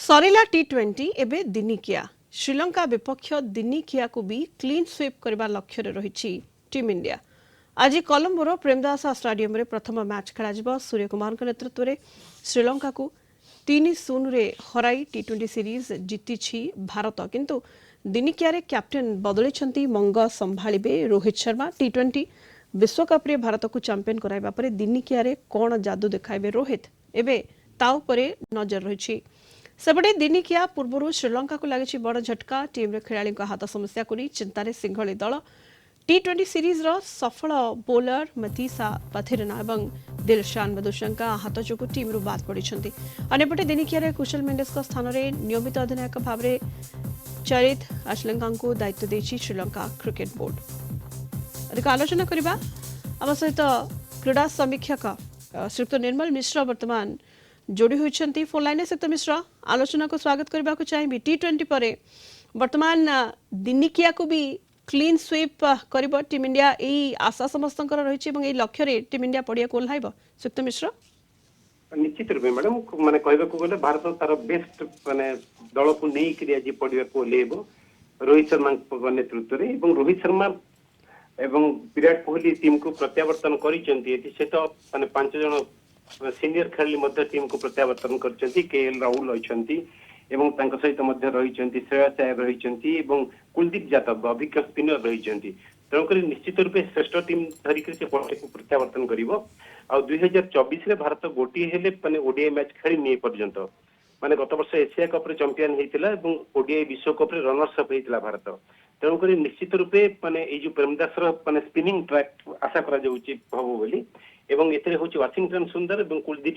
सरिला टी20 एबे दिनिकिया श्रीलंका विपक्ष दिनिकिया को भी क्लीन स्वीप करबा लक्ष्य रही टीम इंडिया। आज कोलंबोर प्रेमदासा स्टेडियम रे प्रथम मैच खेला सूर्य कुमार नेतृत्व में श्रीलंका को 3-0 रे हराई टी20 सीरीज जीति भारत। किंतु दिनिकिया रे कैप्टेन बदली मंग संभाळिबे रोहित शर्मा। टी20 विश्वकप रे भारत को चैंपियन कराइबा परे दिनिकिया रे कोन जादू देखाइबे रोहित एबे ता उपरे नजर रही। सेपटे दिनिकिया पूर्व श्रीलंका को लगी बड़ झटका। टीम रे खेलाड़ी हाथ समस्या को नहीं चिंतार सिंघली दल। टी20 सीरीज रो सफल बोलर मतीसा पथिरना और दिलशान मधुशंका आहत जो टीम रू बाद पड़ी। अंपटे दिनिकिया कुशल मेंडेस स्थान में नियमित अधिनायक भाव में चरित अश्लंका को दायित्व देछि श्रीलंका क्रिकेट बोर्ड। अधिक आलोचना करबा आम सहित क्रीड़ा समीक्षक श्रीयुक्त निर्मल मिश्र वर्तमान जोड़ी होती फोन लाइन। श्रीयुक्त मिश्र आलोचना को स्वागत करने को चाहिए। टी20 पर वर्तमान दिनिकिया को भी क्लीन स्वीप कर टीम इंडिया यही आशा समस्त रही लक्ष्य टीम इंडिया पड़िया को ओह्लैब। श्रीयुक्त मिश्र निश्चित रूप मैडम माने कहबा को गले भारत तार बेस्ट माने दल को नहीं करी आज पड़िया को ओह्लैब रोहित शर्मा नेतृत्व रे। एवं रोहित शर्मा एवं विराट कोहली टीम को प्रत्यावर्तन करिसेंती। से तो माने 5 जन सीनियर खेलाड़ी मध्य टीम को प्रत्यावर्तन करछंती। केएल राहुल अछंती एवं तांको सहित मध्य रहिसेंती श्रेयस अय्यर रहिसेंती एवं कुलदीप यादव अभिज्ञ स्पिनर रहिसेंती। तेणुकर निश्चित रूपे श्रेष्ठ टीम धरिक से पड़े को प्रत्यावर्तन करिवो। आ 2024 रे भारत गोटी हेले माने ओडीआई मैच खेली नहीं पर्यंत माने गत वर्ष एशिया कप रे चैंपियन हेतिला एवं ओडीआई विश्व कप रे रनर्स अप हेतिला भारत। तेणुकर निश्चित रूपे माने ए जो प्रेमदास रो माने स्पिनिंग ट्रैक आशा करा जाउची भबो बोली एवं एतरे होची वाशिंगटन सुंदर एवं कुलदीप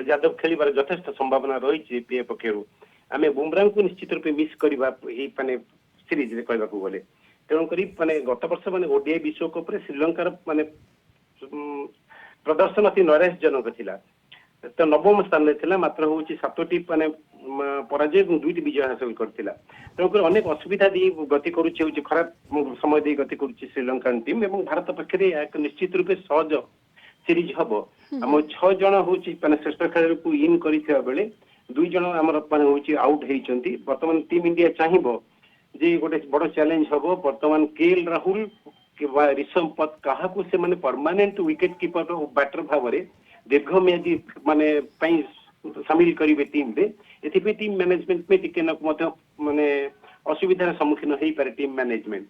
यादव खेलिबार यथेष्ट संभावना रही पीए पक्षर। आम बुमराह को निश्चित रूपे मिस करवा माने सीरीज रे कहबा को गले। तेणुकर माने गत वर्ष माने ओडीआई विश्व कप रे श्रीलंकार माने प्रदर्शन अति नैराश्यजनक थिला। तो नवम स्थान में थिला मात्र होची 7टी माने पराजय और 2टी विजय हासिल करथिला। तेणुकर अनेक असुविधा दी गति करूची होची खराब समय दी गति करूची श्रीलंकन टीम एवं भारत पक्षरे एक निश्चित रूपे सहज सीरीज हबो। हम 6 जन होची माने श्रेष्ठ खेलाड़ी को इन करिथिबा बेले 2 जन हमर माने होची आउट हेइचंती। वर्तमान टीम इंडिया चाहिबो जे गोटे बड़ चैलेंज हबो वर्तमान केएल राहुल कि ऋषभ पंत काहा को से माने परमानेंट विकेट कीपर बैटर भाव में दीर्घम्यादी माने सामिल करिवे टीम रे। एथिपे टीम मैनेजमेंट में टिके माने असुविधार सम्मुखीन हो पारे टीम मैनेजमेंट।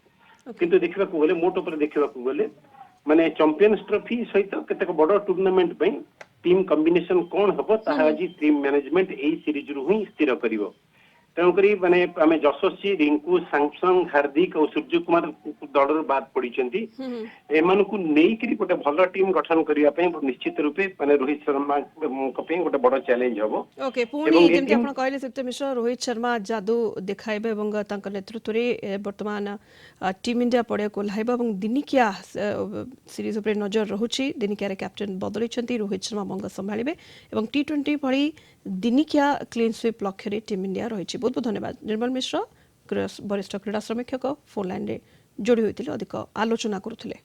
किंतु देखा गले मोट उपर देखा गले माने चैंपियंस ट्रॉफी सहित केतक बड़ टूर्नामेंट पे टीम कॉम्बिनेशन कौन हम ताहा आज टीम मैनेजमेंट यही सीरीज रु ही स्थिर करिवो। तेणुकरी माने आमे यशस्वी रिंकू सैमसंग हार्दिक और सूर्य कुमार दल बाद पड़ी एमानकु नहीं करी गोटे भल टीम गठन करिया पे निश्चित रूपे माने रोहित शर्मा पे गोटे बड़ चैलेंज हबो। ओके पुनी जेमति आपण कहले श्रीयुक्त मिश्र रोहित शर्मा जादू देखाइबे एवं तांकर नेतृत्व रे वर्तमान टीम इंडिया पड़े को लाइब एवं दिनिकिया सीरीज ऊपर नजर रहुची। दिनिकिया रे कैप्टेन बदलिछंती रोहित शर्मा मंग संभाळिबे एवं टी20 भली दिनिकिया क्लीन स्वीप लक्ष्य रे टीम इंडिया रही। बहुत बहुत धन्यवाद निर्मल मिश्र वरिष्ठ क्रीड़ा समीक्षक फोन लाइन रे जोड़ी होते अधिक आलोचना करुले।